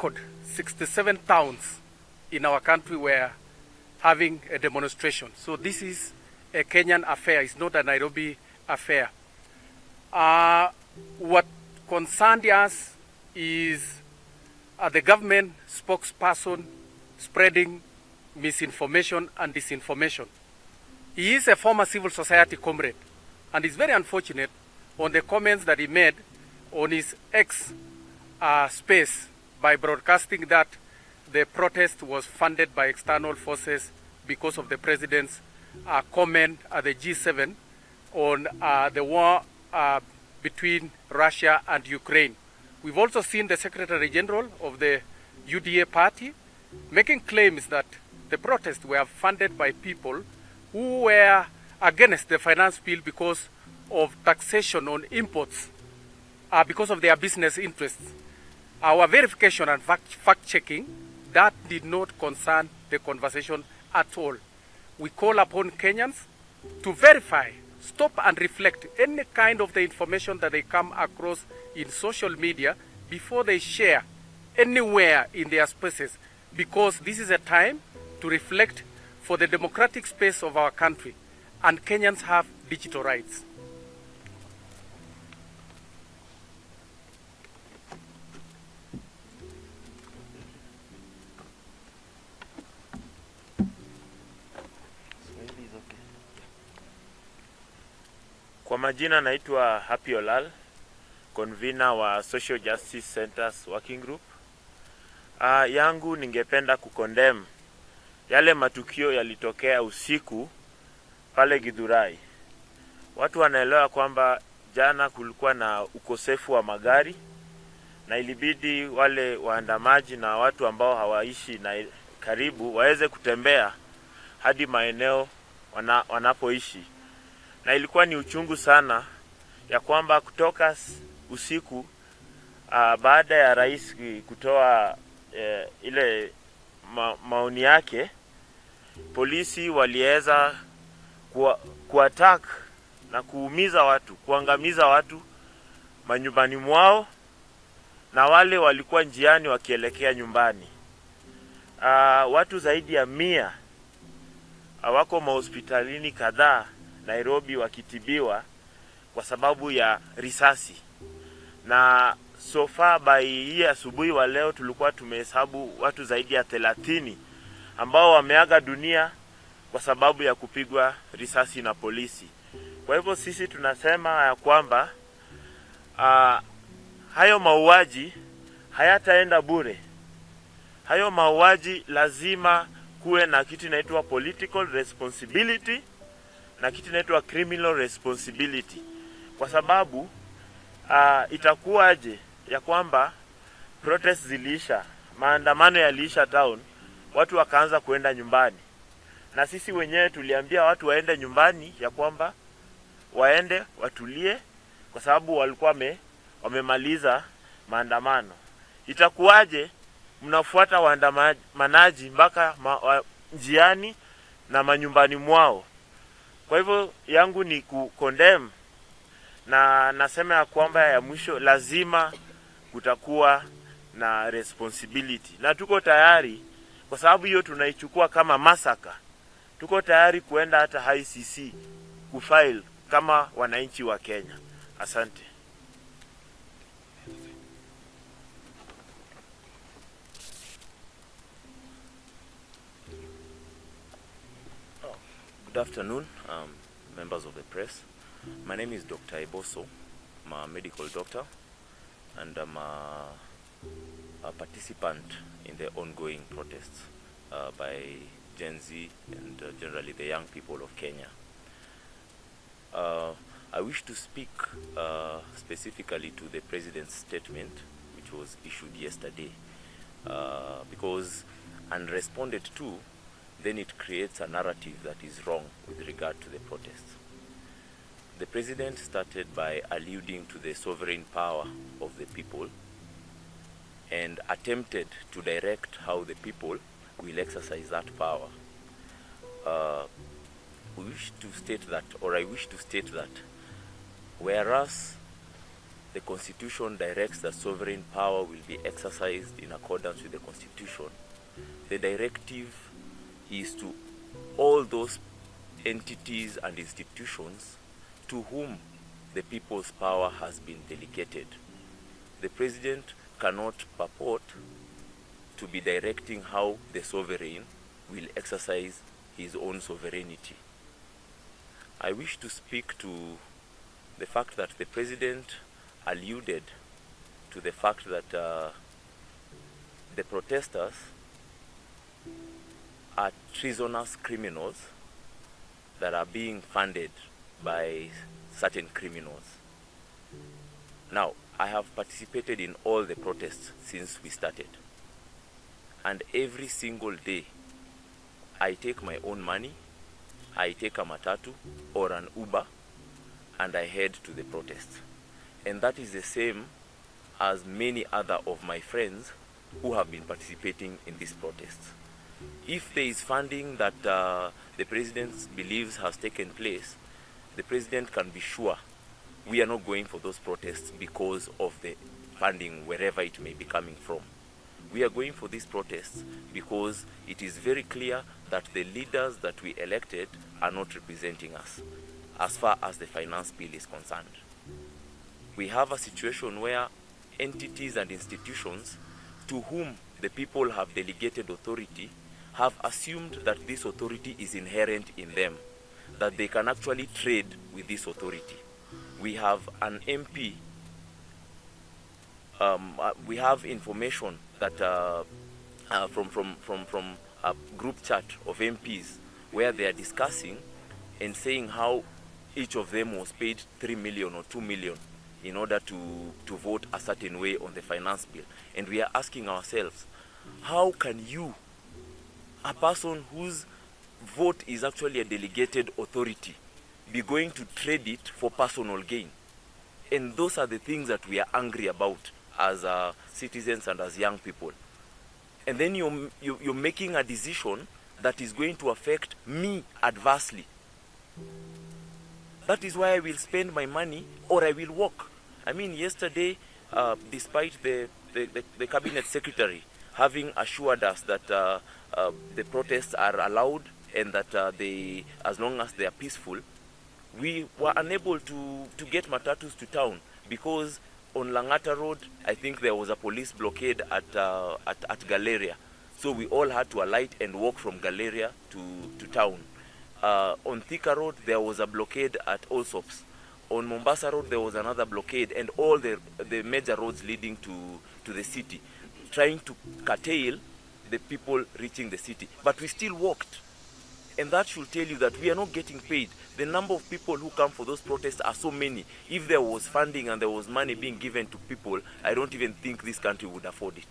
record 67 towns in our country were having a demonstration. So this is a Kenyan affair. It's not a Nairobi affair. What concerned us is the government spokesperson spreading misinformation and disinformation. He is a former civil society comrade, and it's very unfortunate on the comments that he made on his X space by broadcasting that the protest was funded by external forces because of the president's comment at the G7 on the war between Russia and Ukraine. We've also seen the Secretary General of the UDA party making claims that the protests were funded by people who were against the finance bill because of taxation on imports, because of their business interests. Our verification and fact-checking, that did not concern the conversation at all. We call upon Kenyans to verify, stop and reflect any kind of the information that they come across in social media before they share anywhere in their spaces, because this is a time to reflect for the democratic space of our country, and Kenyans have digital rights. Kwa majina naitwa Happy Olal, convener wa Social Justice Centers Working Group. Yangu ningependa kukondem yale matukio yalitokea usiku pale Githurai. Watu wanaelewa kwamba jana kulikuwa na ukosefu wa magari na ilibidi wale waandamaji na watu ambao hawaishi na karibu waweze kutembea hadi maeneo wanapoishi. Na ilikuwa ni uchungu sana ya kwamba kutoka usiku baada ya rais kutoa ile maoni yake, polisi waliweza kuattack na kuumiza watu, kuangamiza watu manyumbani mwao, na wale walikuwa njiani wakielekea nyumbani. Watu zaidi ya 100 wako mahospitalini kadhaa Nairobi wakitibiwa kwa sababu ya risasi. Na so far by hii asubuhi wa leo tulikuwa tumehesabu watu zaidi ya 30 ambao wameaga dunia kwa sababu ya kupigwa risasi na polisi. Kwa hivyo sisi tunasema ya kwamba hayo mauaji hayataenda bure. Hayo mauaji lazima kuwe na kitu inaitwa political responsibility na kitu inaitwa criminal responsibility. Kwa sababu itakuwaje ya kwamba protest zilisha, maandamano yaliisha town, watu wakaanza kuenda nyumbani. Na sisi wenyewe tuliambia watu waende nyumbani ya kwamba waende watulie kwa sababu walikuwa wamemaliza maandamano. Itakuwaje mnafuata waandamanaji mpaka njiani na manyumbani mwao? Kwa hivyo yangu ni kukondem, na nasema ya kwamba ya mwisho lazima kutakuwa na responsibility. Na tuko tayari, kwa sababu hiyo tunaichukua kama masaka, tuko tayari kuenda hata ICC kufile kama wananchi wa Kenya. Asante. Good afternoon, members of the press. My name is Dr. Eboso. I'm a medical doctor, and I'm a participant in the ongoing protests by Gen Z and generally the young people of Kenya. I wish to speak specifically to the President's statement, which was issued yesterday, because unresponded to, then it creates a narrative that is wrong with regard to the protests. The President started by alluding to the sovereign power of the people and attempted to direct how the people will exercise that power. We wish to state that, or I wish to state that, whereas the Constitution directs that sovereign power will be exercised in accordance with the Constitution. The directive is to all those entities and institutions to whom the people's power has been delegated. The President cannot purport to be directing how the sovereign will exercise his own sovereignty. I wish to speak to the fact that the President alluded to the fact that the protesters are treasonous criminals that are being funded by certain criminals. Now, I have participated in all the protests since we started, and every single day I take my own money, I take a matatu or an Uber, and I head to the protests. And that is the same as many other of my friends who have been participating in these protests. If there is funding that the President believes has taken place, the President can be sure we are not going for those protests because of the funding, wherever it may be coming from. We are going for these protests because it is very clear that the leaders that we elected are not representing us as far as the finance bill is concerned. We have a situation where entities and institutions to whom the people have delegated authority have assumed that this authority is inherent in them, that they can actually trade with this authority. We have an MP, we have information that from a group chat of MPs where they are discussing and saying how each of them was paid 3 million or 2 million in order to vote a certain way on the finance bill. And we are asking ourselves, how can you, a person whose vote is actually a delegated authority, be going to trade it for personal gain? And those are the things that we are angry about as citizens and as young people. And then you're making a decision that is going to affect me adversely. That is why I will spend my money or I will walk. I mean, yesterday, despite the cabinet secretary having assured us that the protests are allowed and that as long as they are peaceful, we were unable to get matatus to town because on Langata Road, I think there was a police blockade at Galleria. So we all had to alight and walk from Galleria to town. On Thika Road, there was a blockade at Allsops. On Mombasa Road, there was another blockade, and all the major roads leading to the city, trying to curtail the people reaching the city. But we still walked. And that should tell you that we are not getting paid. The number of people who come for those protests are so many. If there was funding and there was money being given to people, I don't even think this country would afford it.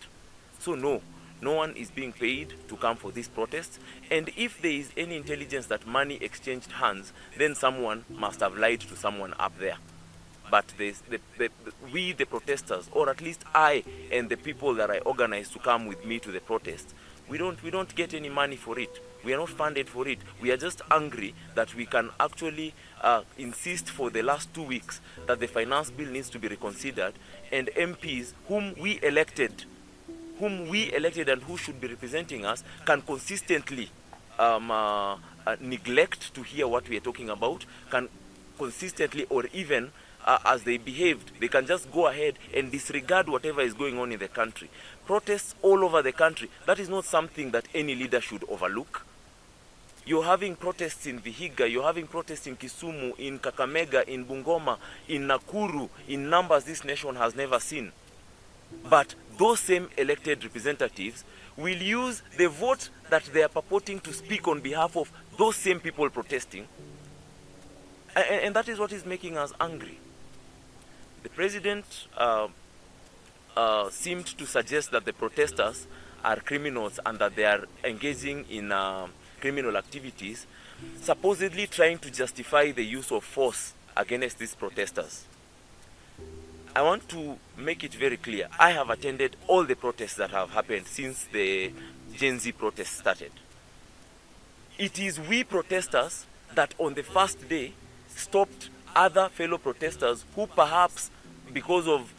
So no one is being paid to come for these protests. And if there is any intelligence that money exchanged hands, then someone must have lied to someone up there. But we, the protesters, or at least I and the people that I organized to come with me to the protest, we don't get any money for it. We are not funded for it. We are just angry that we can actually insist for the last 2 weeks that the finance bill needs to be reconsidered, and MPs whom we elected and who should be representing us can consistently neglect to hear what we are talking about, can consistently, or even as they behaved, they can just go ahead and disregard whatever is going on in the country. Protests all over the country, that is not something that any leader should overlook. You're having protests in Vihiga, you're having protests in Kisumu, in Kakamega, in Bungoma, in Nakuru, in numbers this nation has never seen. But those same elected representatives will use the vote that they are purporting to speak on behalf of those same people protesting. And that is what is making us angry. The President seemed to suggest that the protesters are criminals and that they are engaging in criminal activities, supposedly trying to justify the use of force against these protesters. I want to make it very clear. I have attended all the protests that have happened since the Gen Z protests started. It is we protesters that on the first day stopped other fellow protesters who perhaps because of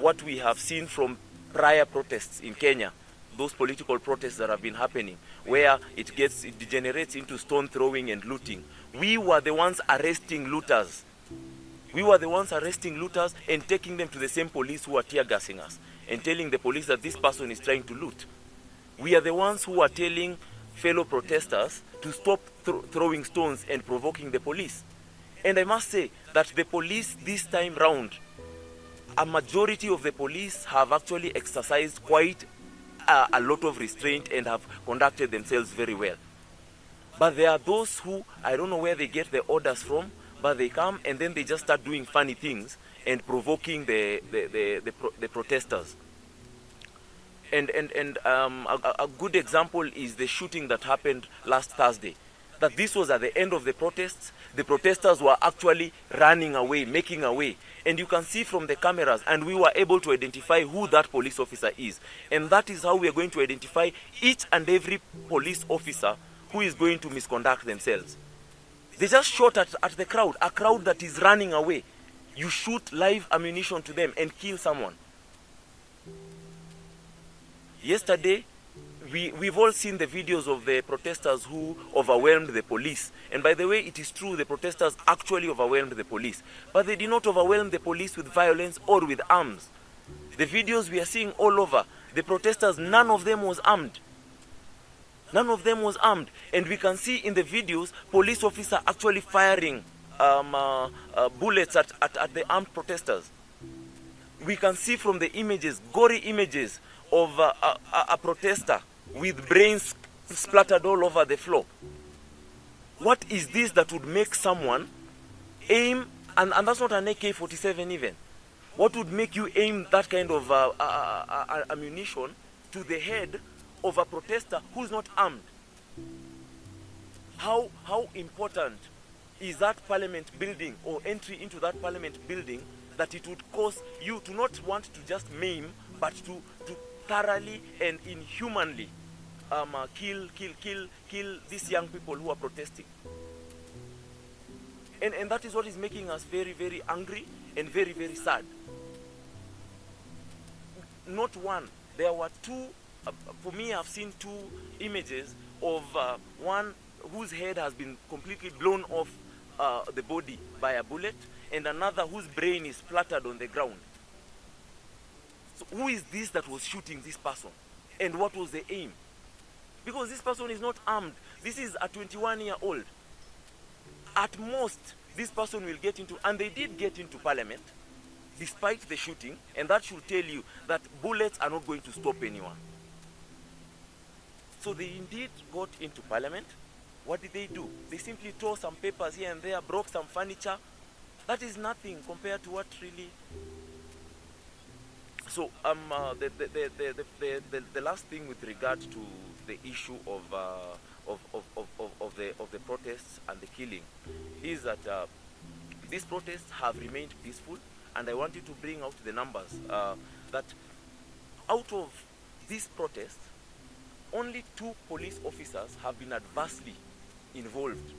what we have seen from prior protests in Kenya, those political protests that have been happening, where it degenerates into stone throwing and looting. We were the ones arresting looters. We were the ones arresting looters and taking them to the same police who are tear gassing us and telling the police that this person is trying to loot. We are the ones who are telling fellow protesters to stop throwing stones and provoking the police. And I must say that the police this time round, a majority of the police have actually exercised quite a lot of restraint and have conducted themselves very well. But there are those who, I don't know where they get the orders from, but they come and then they just start doing funny things and provoking the protesters. And a good example is the shooting that happened last Thursday. That this was at the end of the protests. The protesters were actually running away, making away. And you can see from the cameras, and we were able to identify who that police officer is. And that is how we are going to identify each and every police officer who is going to misconduct themselves. They just shot at the crowd, a crowd that is running away. You shoot live ammunition to them and kill someone. Yesterday, we've all seen the videos of the protesters who overwhelmed the police. And by the way, it is true, the protesters actually overwhelmed the police. But they did not overwhelm the police with violence or with arms. The videos we are seeing all over, the protesters, none of them was armed. None of them was armed. And we can see in the videos, police officer actually firing bullets at the armed protesters. We can see from the images, gory images of a protester with brains splattered all over the floor. What is this that would make someone aim, and that's not an AK-47 even, what would make you aim that kind of ammunition to the head of a protester who's not armed? How important is that parliament building or entry into that parliament building that it would cause you to not want to just maim, but to thoroughly and inhumanly kill these young people who are protesting. And that is what is making us very, very angry and very, very sad. Not one, there were two, for me I've seen two images of one whose head has been completely blown off the body by a bullet, and another whose brain is splattered on the ground. So who is this that was shooting this person? And what was the aim? Because this person is not armed. This is a 21-year-old. At most, this person will get into, and they did get into parliament, despite the shooting, and that should tell you that bullets are not going to stop anyone. So they indeed got into parliament. What did they do? They simply tore some papers here and there, broke some furniture. That is nothing compared to what really... So the last thing with regard to the issue of the protests and the killing is that these protests have remained peaceful, and I want you to bring out the numbers that out of these protests, only 2 police officers have been adversely involved.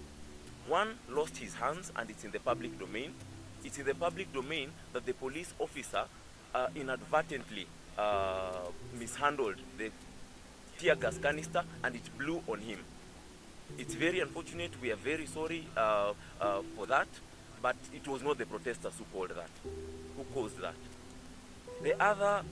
One lost his hands, and it's in the public domain. It's in the public domain that the police officer inadvertently mishandled the tear gas canister and it blew on him. It's very unfortunate. We are very sorry for that, but it was not the protesters who caused that. The other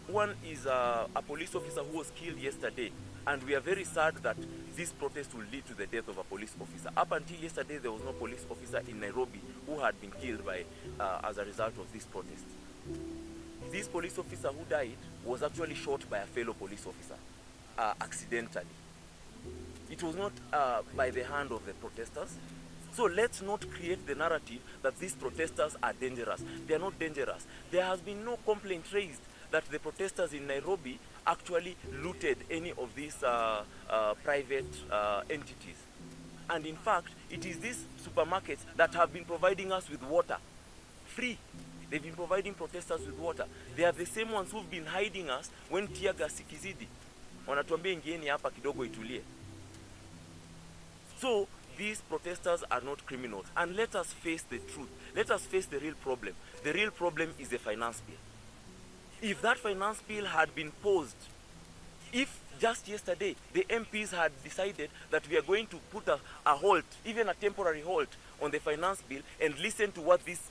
one is a police officer who was killed yesterday, and we are very sad that this protest will lead to the death of a police officer. Up until yesterday, there was no police officer in Nairobi who had been killed as a result of this protest. This police officer who died was actually shot by a fellow police officer, accidentally. It was not by the hand of the protesters. So let's not create the narrative that these protesters are dangerous. They are not dangerous. There has been no complaint raised that the protesters in Nairobi actually looted any of these private entities. And in fact, it is these supermarkets that have been providing us with water, free. They've been providing protesters with water. They are the same ones who've been hiding us when tear gas ikizidi. Wanatuambia ingieni hapa kidogo itulie. So these protesters are not criminals. And let us face the truth. Let us face the real problem. The real problem is the finance bill. If that finance bill had been paused, if just yesterday the MPs had decided that we are going to put a halt, even a temporary halt, on the finance bill and listen to what these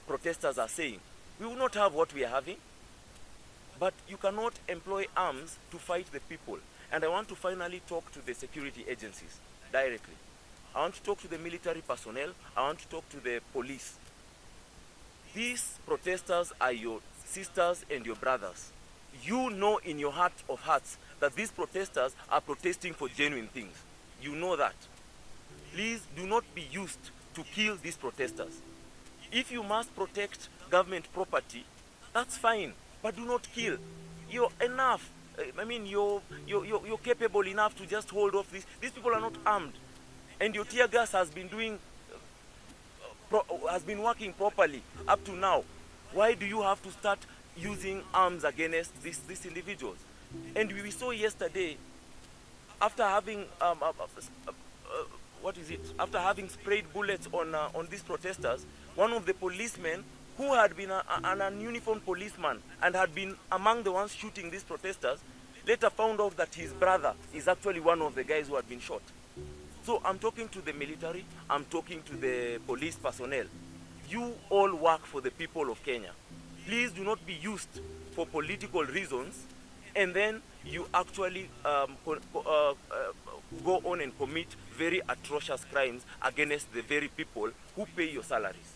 protesters are saying, we will not have what we are having. But you cannot employ arms to fight the people. And I want to finally talk to the security agencies directly. I want to talk to the military personnel. I want to talk to the police. These protesters are your sisters and your brothers. You know in your heart of hearts that these protesters are protesting for genuine things. You know that. Please do not be used to kill these protesters. If you must protect government property, that's fine, but do not kill. You're enough. I mean, you're capable enough to just hold off this. These people are not armed, and your tear gas has been working properly up to now. Why do you have to start using arms against these individuals? And we saw yesterday, after having after having sprayed bullets on these protesters, one of the policemen who had been an ununiformed policeman and had been among the ones shooting these protesters, later found out that his brother is actually one of the guys who had been shot. So I'm talking to the military, I'm talking to the police personnel. You all work for the people of Kenya. Please do not be used for political reasons and then you actually go on and commit very atrocious crimes against the very people who pay your salaries.